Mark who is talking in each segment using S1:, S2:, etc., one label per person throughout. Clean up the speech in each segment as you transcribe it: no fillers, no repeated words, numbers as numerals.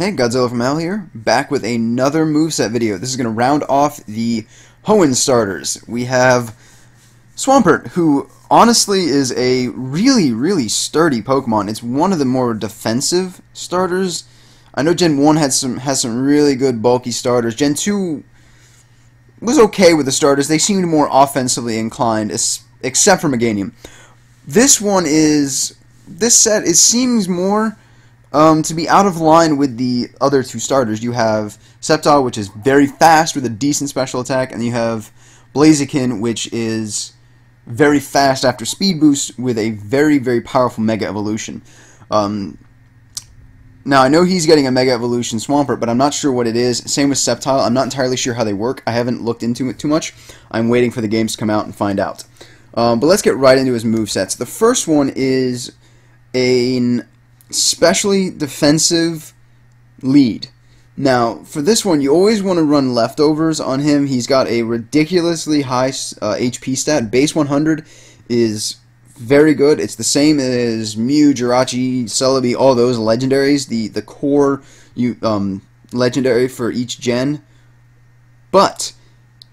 S1: Hey, Godzilla from Hell here, back with another moveset video. This is going to round off the Hoenn starters. We have Swampert, who honestly is a really sturdy Pokemon. It's one of the more defensive starters. I know Gen 1 has some really good bulky starters. Gen 2 was okay with the starters. They seemed more offensively inclined, except for Meganium. This set seems more to be out of line with the other two starters. You have Sceptile, which is very fast with a decent special attack, and you have Blaziken, which is very fast after speed boost with a very powerful Mega Evolution. Now, I know he's getting a Mega Evolution Swampert, but I'm not sure what it is. Same with Sceptile. I'm not entirely sure how they work. I haven't looked into it too much. I'm waiting for the games to come out and find out. But let's get right into his movesets. The first one is an specially defensive lead. Now, for this one, you always want to run leftovers on him. He's got a ridiculously high HP stat. Base 100 is very good. It's the same as Mew, Jirachi, Celebi, all those legendaries. The core legendary for each gen. But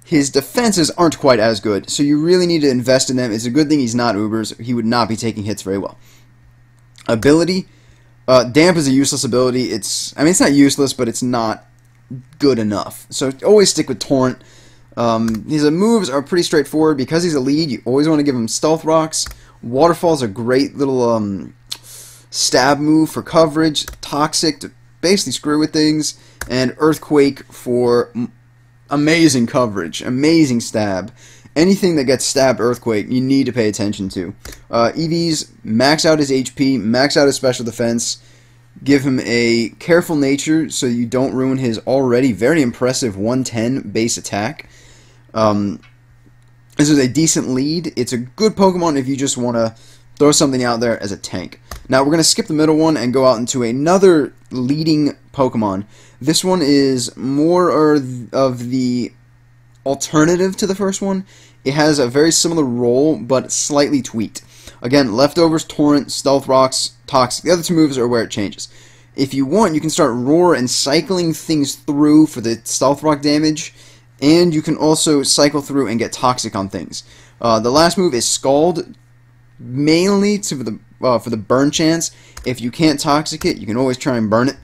S1: his defenses aren't quite as good, so you really need to invest in them. It's a good thing he's not Ubers. He would not be taking hits very well. Ability. Damp is a useless ability. It's not useless, but it's not good enough. So always stick with Torrent. His moves are pretty straightforward. Because he's a lead, you always want to give him Stealth Rocks. Waterfall's a great little stab move for coverage. Toxic to basically screw with things. And Earthquake for amazing coverage. Amazing stab. Anything that gets stabbed Earthquake, you need to pay attention to. EVs, max out his HP, max out his special defense, give him a careful nature so you don't ruin his already very impressive 110 base attack. This is a decent lead. It's a good Pokemon if you just want to throw something out there as a tank. Now we're going to skip the middle one and go out into another leading Pokemon. This one is more of the alternative to the first one. It has a very similar role, but slightly tweaked. Again, leftovers, Torrent, Stealth Rocks, Toxic. The other two moves are where it changes. If you want, you can start Roar and cycling things through for the Stealth Rock damage, and you can also cycle through and get Toxic on things. The last move is Scald, mainly for the burn chance. If you can't Toxic it, you can always try and burn it.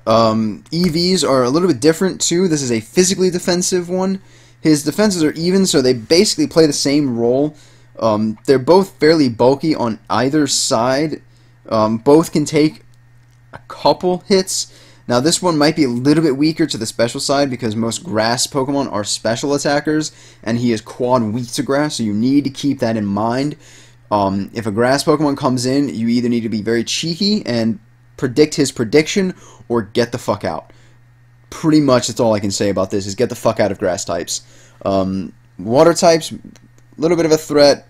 S1: EVs are a little bit different too. This is a physically defensive one. His defenses are even, so they basically play the same role. They're both fairly bulky on either side. Both can take a couple hits. Now this one might be a little bit weaker to the special side because most grass Pokemon are special attackers, and he is quad weak to grass, so you need to keep that in mind. If a grass Pokemon comes in, you either need to be very cheeky and predict his prediction, or get the fuck out. Pretty much that's all I can say about this, is get the fuck out of grass types. Water types, a little bit of a threat,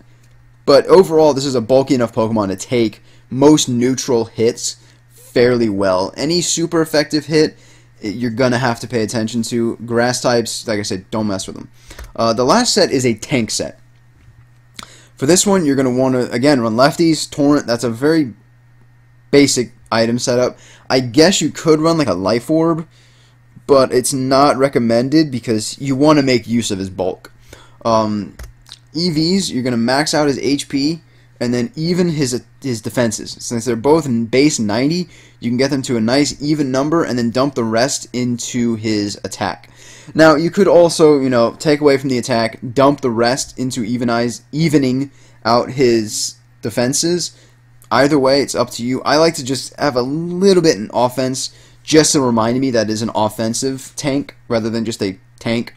S1: but overall this is a bulky enough Pokemon to take most neutral hits fairly well. Any super effective hit, you're gonna have to pay attention to. Grass types, like I said, don't mess with them. The last set is a tank set. For this one, you're gonna want to, again, run lefties, Torrent. That's a very basic item setup. I guess you could run like a Life Orb, but it's not recommended because you want to make use of his bulk. EVs, you're going to max out his HP and then even his defenses. Since they're both in base 90, you can get them to a nice even number and then dump the rest into his attack. Now, you could also, take away from the attack, dump the rest into evening out his defenses. Either way, it's up to you. I like to just have a little bit in offense, just to remind me that is an offensive tank rather than just a tank.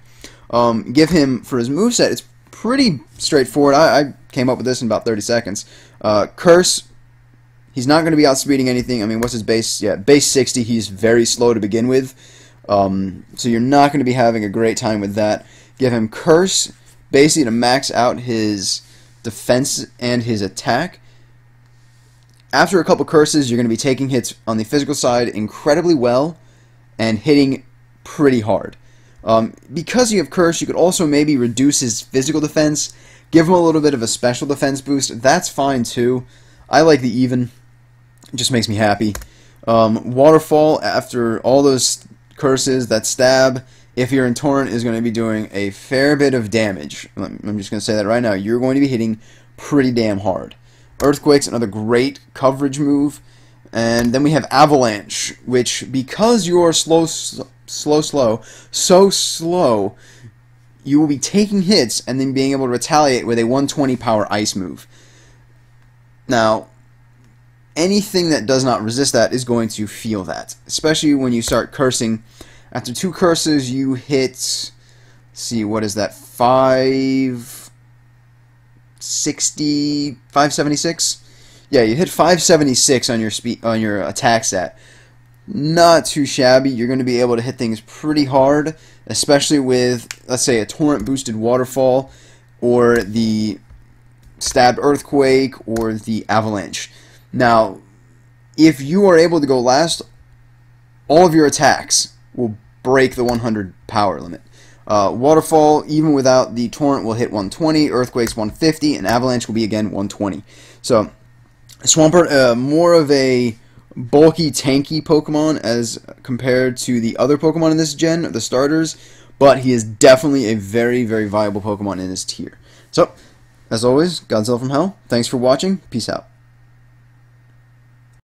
S1: Give him, for his moveset, it's pretty straightforward. I came up with this in about 30 seconds. Curse, he's not going to be outspeeding anything. What's his base? Yeah, base 60. He's very slow to begin with. So you're not going to be having a great time with that. Give him Curse, basically to max out his defense and his attack. After a couple curses, you're going to be taking hits on the physical side incredibly well and hitting pretty hard. Because you have Curse, you could also maybe reduce his physical defense, give him a little bit of a special defense boost. That's fine too. I like the even. It just makes me happy. Waterfall, after all those curses that stab, if you're in Torrent, is going to be doing a fair bit of damage. I'm just going to say that right now. You're going to be hitting pretty damn hard. Earthquake's another great coverage move. And then we have Avalanche, which, because you are so slow, you will be taking hits and then being able to retaliate with a 120 power ice move. Now, anything that does not resist that is going to feel that, especially when you start cursing. After 2 curses, you hit, let's see, what is that, 560, 576? Yeah, you hit 576 on your attack stat. Not too shabby. You're going to be able to hit things pretty hard, especially with, let's say, a Torrent boosted Waterfall, or the stabbed Earthquake, or the Avalanche. Now, if you are able to go last, all of your attacks will break the 100 power limit. Waterfall, even without the Torrent, will hit 120, Earthquake's 150, and Avalanche will be again 120. So, Swampert, more of a bulky, tanky Pokemon as compared to the other Pokemon in this gen, the starters, but he is definitely a very, very viable Pokemon in this tier. So, as always, Godzilla from Hell, thanks for watching, peace out.